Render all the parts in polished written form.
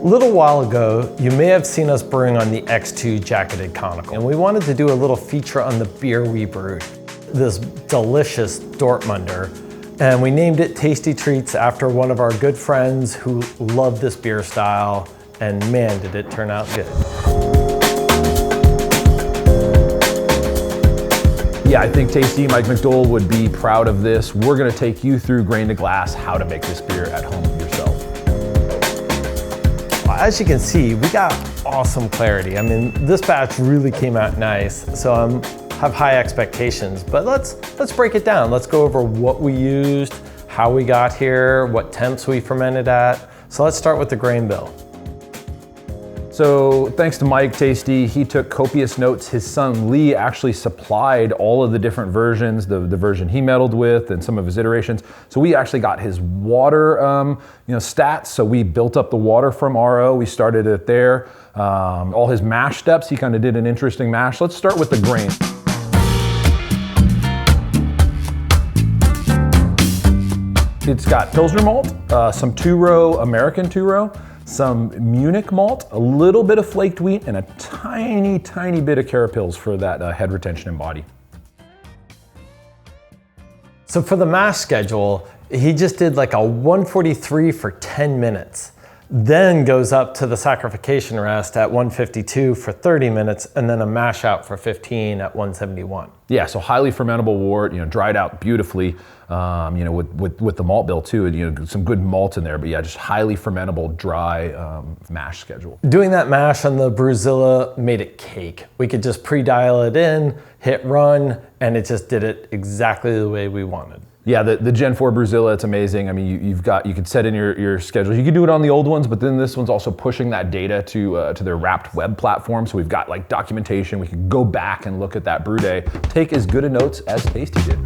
A little while ago, you may have seen us brewing on the X2 jacketed Conical, and we wanted to do a little feature on the beer we brewed, this delicious Dortmunder, and we named it Tasty Treats after one of our good friends who loved this beer style, and man, did it turn out good. Yeah, I think Tasty Mike McDole would be proud of this. We're gonna take you through grain to glass, how to make this beer at home yourself. As you can see, we got awesome clarity. I mean, this batch really came out nice, so I have high expectations, but let's break it down. Let's go over what we used, how we got here, what temps we fermented at. So let's start with the grain bill. So thanks to Mike Tasty, he took copious notes. His son Lee actually supplied all of the different versions, the version he meddled with and some of his iterations. So we actually got his water stats. So we built up the water from RO. We started it there. All his mash steps, he kind of did an interesting mash. Let's start with the grain. It's got Pilsner malt, some two-row American two-row, some Munich malt, a little bit of flaked wheat, and a tiny, tiny bit of carapils for that head retention and body. So for the mash schedule, he just did like a 143 for 10 minutes, then goes up to the saccharification rest at 152 for 30 minutes, and then a mash out for 15 at 171. Yeah, so highly fermentable wort, dried out beautifully, with the malt bill too, some good malt in there, but yeah, just highly fermentable, dry mash schedule. Doing that mash on the BrewZilla made it cake. We could just pre-dial it in, hit run, and it just did it exactly the way we wanted. Yeah, the Gen 4 BrewZilla, it's amazing. I mean, you can set in your schedule. You can do it on the old ones, but then this one's also pushing that data to their wrapped web platform. So we've got like documentation. We can go back and look at that brew day, take as good a notes as Tasty did.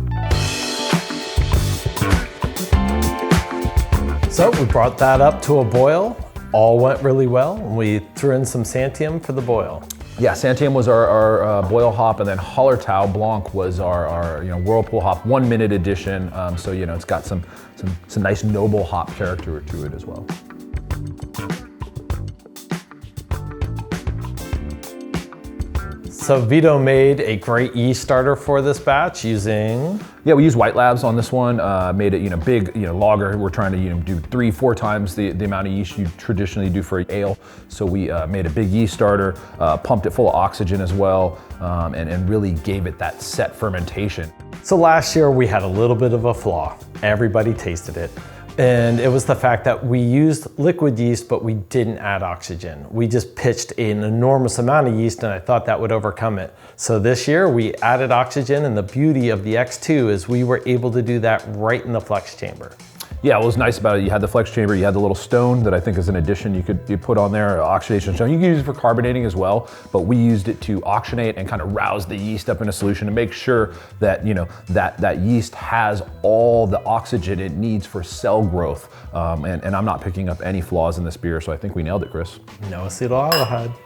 So we brought that up to a boil. All went really well. We threw in some Santiam for the boil. Yeah, Santiam was our boil hop, and then Hallertau Blanc was our Whirlpool hop 1 minute edition. So it's got some nice noble hop character to it as well. So Vito made a great yeast starter for this batch using... Yeah, we use White Labs on this one. Made it big lager. We're trying to do 3-4 times the amount of yeast you traditionally do for an ale. So we made a big yeast starter, pumped it full of oxygen as well, and really gave it that set fermentation. So last year we had a little bit of a flaw. Everybody tasted it. And it was the fact that we used liquid yeast, but we didn't add oxygen. We just pitched an enormous amount of yeast, and I thought that would overcome it. So this year we added oxygen, and the beauty of the X2 is we were able to do that right in the flex chamber. Yeah, what was nice about it, you had the flex chamber, you had the little stone that I think is an addition you put on there, oxidation stone. You can use it for carbonating as well, but we used it to oxygenate and kind of rouse the yeast up in a solution to make sure that that yeast has all the oxygen it needs for cell growth. And I'm not picking up any flaws in this beer, so I think we nailed it, Chris. No acetaldehyde.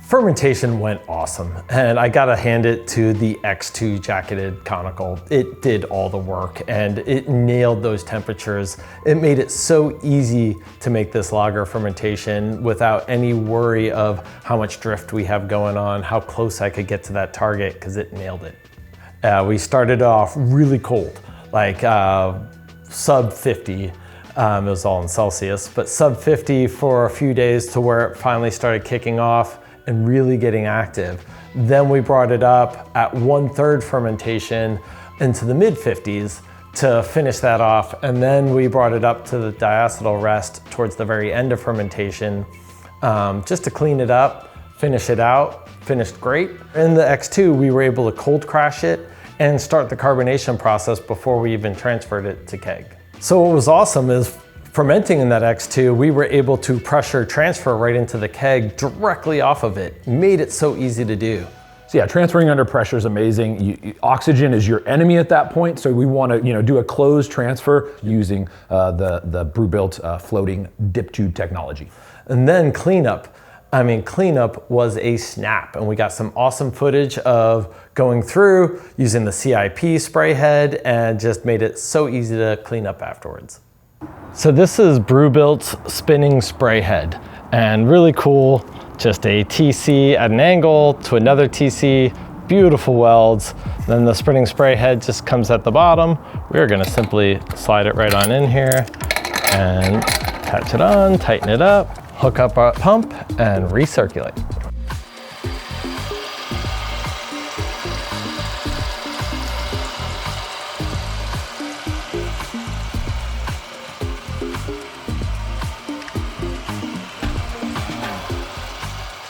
Fermentation went awesome, and I gotta hand it to the X2 jacketed Conical. It did all the work, and it nailed those temperatures. It made it so easy to make this lager fermentation without any worry of how much drift we have going on, how close I could get to that target, because it nailed it. We started off really cold, like sub 50. It was all in Celsius, but sub 50 for a few days to where it finally started kicking off and really getting active. Then we brought it up at 1/3 fermentation into the mid 50s to finish that off. And then we brought it up to the diacetyl rest towards the very end of fermentation, just to clean it up, finish it out, finished great. In the X2, we were able to cold crash it and start the carbonation process before we even transferred it to keg. So what was awesome is fermenting in that X2, we were able to pressure transfer right into the keg directly off of it. Made it so easy to do. So yeah, transferring under pressure is amazing. Oxygen is your enemy at that point, so we want to do a closed transfer using the BrewBuilt floating dip tube technology. And then cleanup. I mean, cleanup was a snap, and we got some awesome footage of going through using the CIP Spray Head, and just made it so easy to clean up afterwards. So this is BrewBuilt's spinning spray head. And really cool, just a TC at an angle to another TC, beautiful welds. Then the spray head just comes at the bottom. We're gonna simply slide it right on in here and attach it on, tighten it up, hook up our pump and recirculate.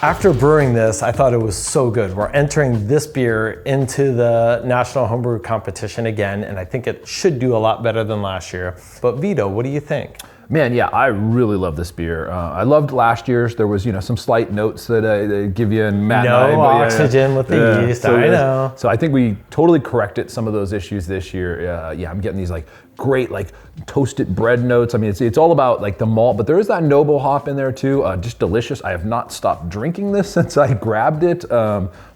After brewing this, I thought it was so good. We're entering this beer into the National Homebrew Competition again, and I think it should do a lot better than last year. But Vito, what do you think? Man, yeah, I really love this beer. I loved last year's. There was, some slight notes that they give you in Matt. No oxygen with the yeast, I know. So I think we totally corrected some of those issues this year. Yeah, I'm getting these great toasted bread notes. I mean, it's all about the malt, but there is that noble hop in there too. Just delicious. I have not stopped drinking this since I grabbed it.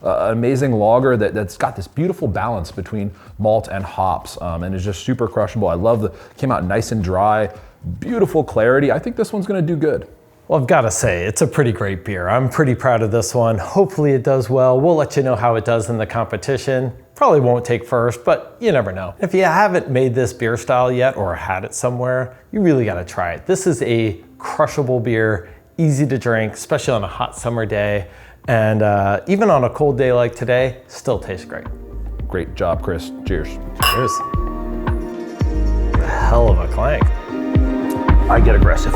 Amazing lager that's got this beautiful balance between malt and hops, and is just super crushable. I love came out nice and dry. Beautiful clarity. I think this one's gonna do good. Well, I've gotta say, it's a pretty great beer. I'm pretty proud of this one. Hopefully it does well. We'll let you know how it does in the competition. Probably won't take first, but you never know. If you haven't made this beer style yet or had it somewhere, you really gotta try it. This is a crushable beer, easy to drink, especially on a hot summer day. And even on a cold day like today, still tastes great. Great job, Chris. Cheers. Cheers. Hell of a clank. I get aggressive.